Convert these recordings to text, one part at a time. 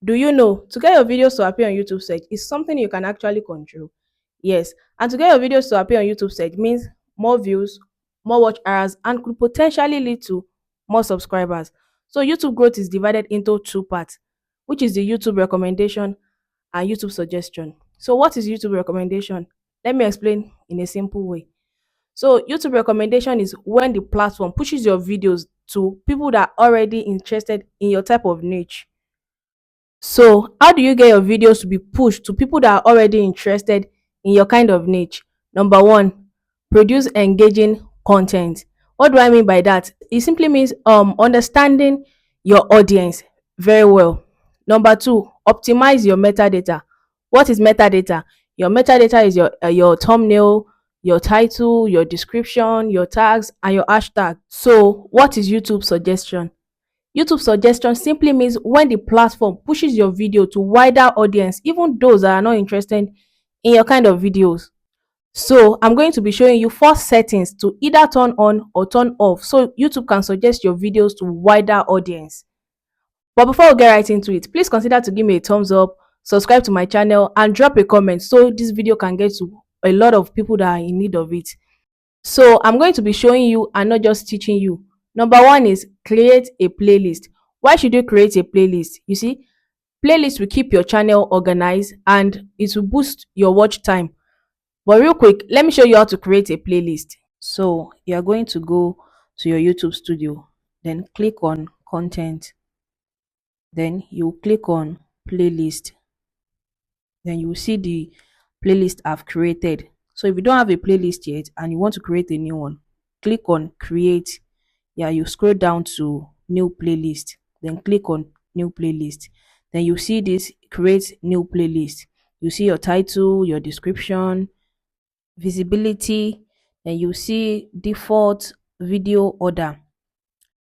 Do you know to get your videos to appear on YouTube search is something you can actually control? Yes, and to get your videos to appear on YouTube search means more views, more watch hours, and could potentially lead to more subscribers. So YouTube growth is divided into two parts, which is the YouTube recommendation and YouTube suggestion. So what is YouTube recommendation? Let me explain in a simple way. So YouTube recommendation is when the platform pushes your videos to people that are already interested in your type of niche. So, how do you get your videos to be pushed to people that are already interested in your kind of niche? Number one, produce engaging content. What do I mean by that? It simply means understanding your audience very well. Number two, optimize your metadata. What is metadata? Your metadata is your thumbnail, your title, your description, your tags, and your hashtag. So, what is YouTube suggestion? YouTube suggestion simply means when the platform pushes your video to wider audience, even those that are not interested in your kind of videos. So I'm going to be showing you 4 settings to either turn on or turn off so YouTube can suggest your videos to wider audience. But before we get right into it, please consider to give me a thumbs up, subscribe to my channel, and drop a comment so this video can get to a lot of people that are in need of it. So I'm going to be showing you and not just teaching you. Number one is create a playlist. Why should you create a playlist? You see, playlist will keep your channel organized and it will boost your watch time. But real quick, let me show you how to create a playlist. So you are going to go to your YouTube studio, then click on content, then you click on playlist, then you will see the playlist I've created. So if you don't have a playlist yet and you want to create a new one, click on create. Yeah, you scroll down to new playlist, then click on new playlist. Then you see this create new playlist. You see your title, your description, visibility, then you see default video order.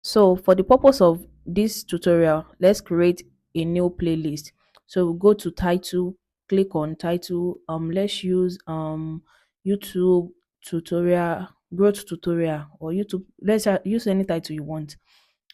So for the purpose of this tutorial, let's create a new playlist. So we'll go to title, click on title. Let's use YouTube tutorial, growth tutorial, or YouTube. Let's use any title you want.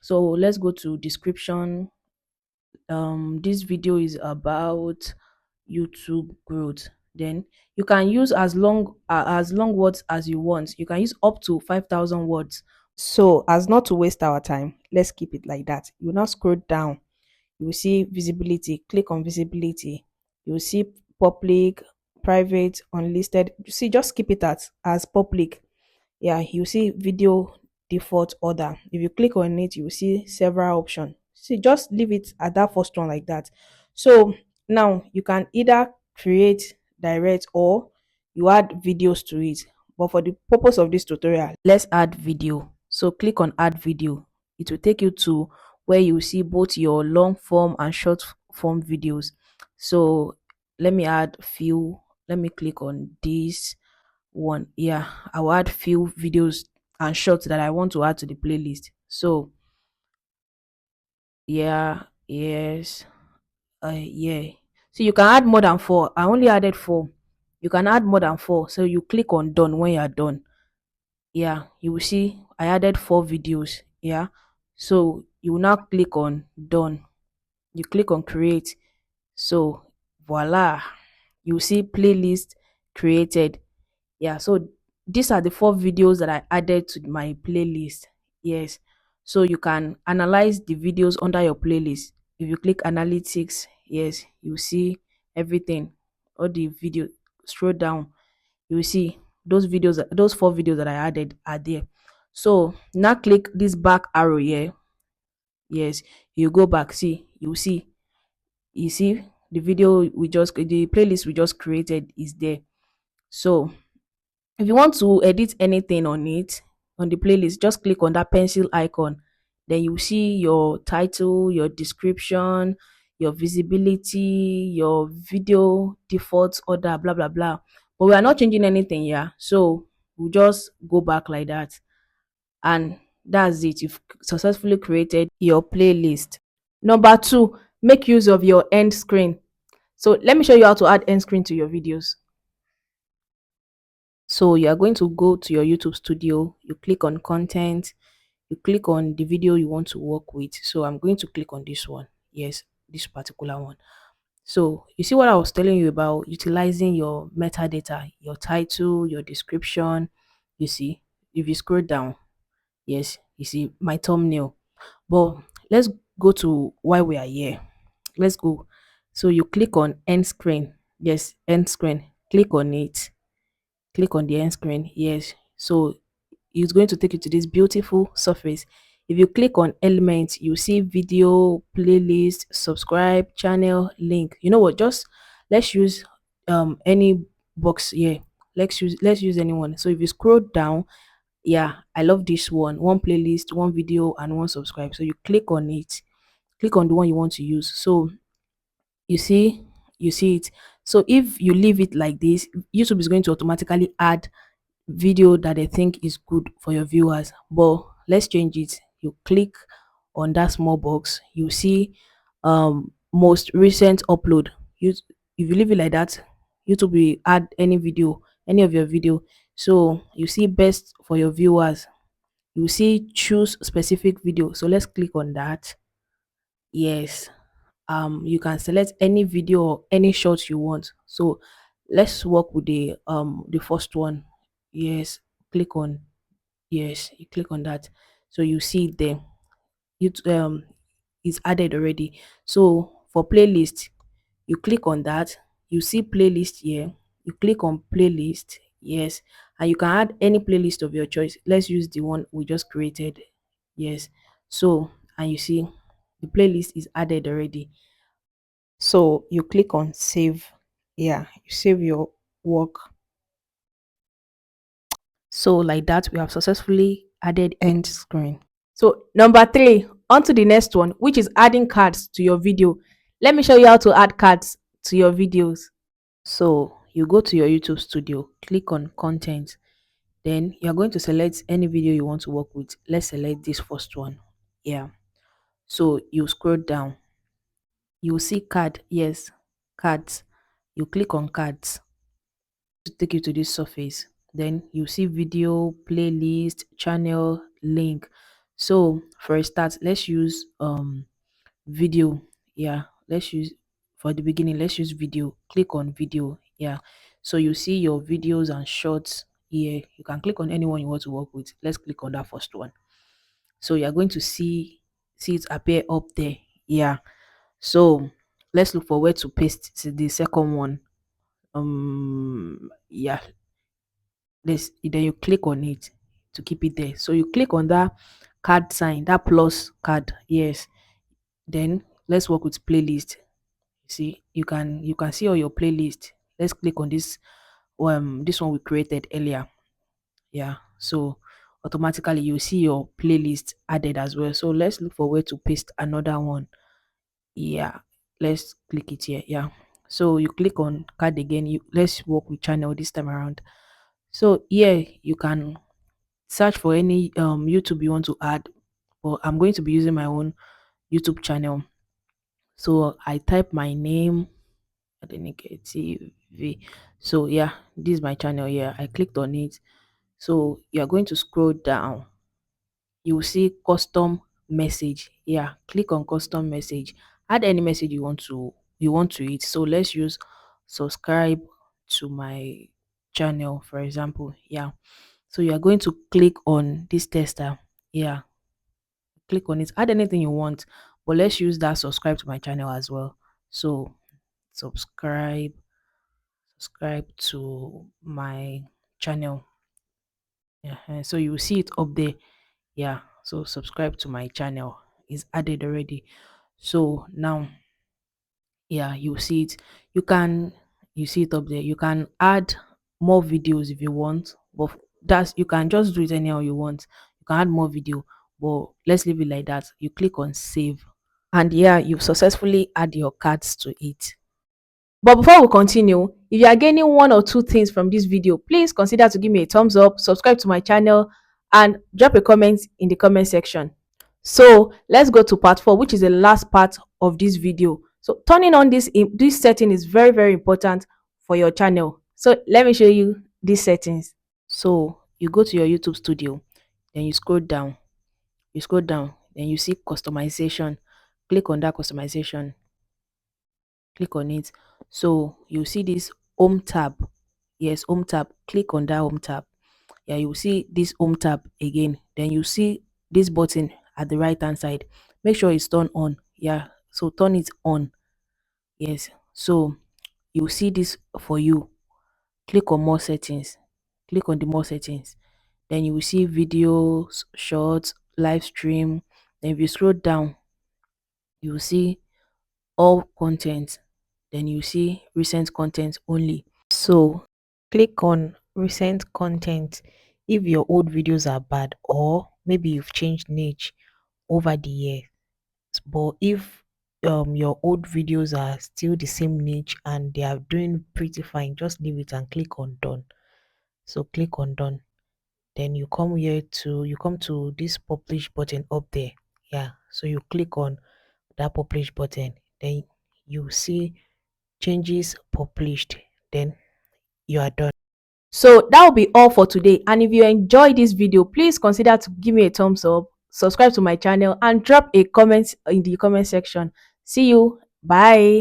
So let's go to description. This video is about YouTube growth. Then you can use as long words as you want. You can use up to 5,000 words. So, as not to waste our time, let's keep it like that. You will now scroll down. You will see visibility. Click on visibility. You will see public, private, unlisted. You see, just keep it as public. Yeah, you see video default order. If you click on it, you will see several options. See, just leave it at that first one like that. So now you can either create direct or you add videos to it. But for the purpose of this tutorial, let's add video. So click on add video. It will take you to where you see both your long form and short form videos. So let me add few. Let me click on this one. Yeah, I'll add few videos and shorts that I want to add to the playlist. So yeah, yes, yeah. So you can add more than four. I only added four. You can add more than four. So you click on done when you are done. Yeah, you will see I added 4 videos. Yeah, so you will now click on done. You click on create. So voila, you see playlist created. Yeah, so these are the 4 videos that I added to my playlist. Yes, so you can analyze the videos under your playlist. If you click analytics, yes, you see everything, all the video. Scroll down, you will see those 4 videos that I added are there. So now click this back arrow here. Yes, you go back, see, you see the playlist we just created is there. So if you want to edit anything on it, on the playlist, just click on that pencil icon. Then you see your title, your description, your visibility, your video default order, blah blah blah. But we are not changing anything here, so we'll just go back like that, and that's it. You've successfully created your playlist. Number two, make use of your end screen. So let me show you how to add end screen to your videos. So you are going to go to your YouTube studio, you click on content, you click on the video you want to work with. So I'm going to click on this one. Yes, this particular one. So you see what I was telling you about utilizing your metadata, your title, your description. You see, if you scroll down, yes, you see my thumbnail. But let's go to why we are here. Let's go. So you click on end screen. Yes, end screen. Click on it. Click on the end screen. Yes. So it's going to take you to this beautiful surface. If you click on elements, you see video, playlist, subscribe, channel, link. You know what? Just let's use any box here. Let's use anyone. So if you scroll down, yeah, I love this one playlist, one video, and one subscribe. So you click on it, click on the one you want to use. So you see, you see it. So if you leave it like this, YouTube is going to automatically add video that they think is good for your viewers. But let's change it. You click on that small box, you see most recent upload. You If you leave it like that, YouTube will add any video, any of your video. So you see best for your viewers, you see choose specific video. So let's click on that. Yes, you can select any video or any short you want. So let's work with the first one. Yes, click on, yes, you click on that. So you see it there. It is added already. So for playlist, you click on that, you see playlist here, you click on playlist. Yes, and you can add any playlist of your choice. Let's use the one we just created. Yes, so and you see the playlist is added already. So you click on save. Yeah, you save your work. So like that, we have successfully added end screen. So number three, on to the next one, which is adding cards to your video. Let me show you how to add cards to your videos. So you go to your YouTube studio, click on content, then you're going to select any video you want to work with. Let's select this first one. Yeah. So you scroll down, you will see card. Yes, cards. You click on cards to take you to this surface. Then you see video, playlist, channel, link. So for a start, let's use video. Yeah, let's use for the beginning, let's use video. Click on video. Yeah, so you see your videos and shorts here. You can click on anyone you want to work with. Let's click on that first one. So you're going to see it appear up there. Yeah, so let's look for where to paste the second one. Yeah, then you click on it to keep it there. So you click on that card sign, that plus card. Yes, then let's work with playlist. See, you can see all your playlist. Let's click on this one we created earlier. Yeah, so automatically you see your playlist added as well. So let's look for where to paste another one. Yeah, let's click it here. Yeah, so you click on card again. Let's work with channel this time around. So here you can search for any YouTube you want to add, but I'm going to be using my own YouTube channel. So I type my name, Adenike TV. So yeah, this is my channel here. I clicked on it. So you're going to scroll down. You will see custom message. Yeah, click on custom message. Add any message you want to it. So let's use subscribe to my channel, for example. Yeah. So you are going to click on this tester. Yeah, click on it. Add anything you want, but let's use that subscribe to my channel as well. So subscribe subscribe to my channel. Yeah, so you will see it up there. Yeah, so subscribe to my channel is added already. So now, yeah, you see it. You see it up there. You can add more videos if you want, but that's you can just do it anyhow you want. You can add more video, but let's leave it like that. You click on save, and yeah, you've successfully add your cards to it. But before we continue, if you are gaining one or two things from this video, please consider to give me a thumbs up, subscribe to my channel, and drop a comment in the comment section. So let's go to part 4, which is the last part of this video. So turning on this setting is very, very important for your channel. So let me show you these settings. So you go to your YouTube studio, then you scroll down, then you see customization. Click on that customization. click on it. So you see this home tab. Yes, home tab. Click on that home tab. Yeah, you see this home tab again. Then you see this button at the right hand side. Make sure it's turned on. Yeah, so turn it on. Yes, so you see this for you. Click on more settings. Click on the more settings. Then you will see videos, shorts, live stream. Then if you scroll down, you will see all content. Then you see recent content only. So click on recent content if your old videos are bad, or maybe you've changed niche over the years. But if your old videos are still the same niche and they are doing pretty fine, just leave it and click on done. So click on done. Then you come to this publish button up there. Yeah, so you click on that publish button. Then you see changes published. Then you are done. So that will be all for today. And if you enjoyed this video, please consider to give me a thumbs up, subscribe to my channel, and drop a comment in the comment section. See you. Bye.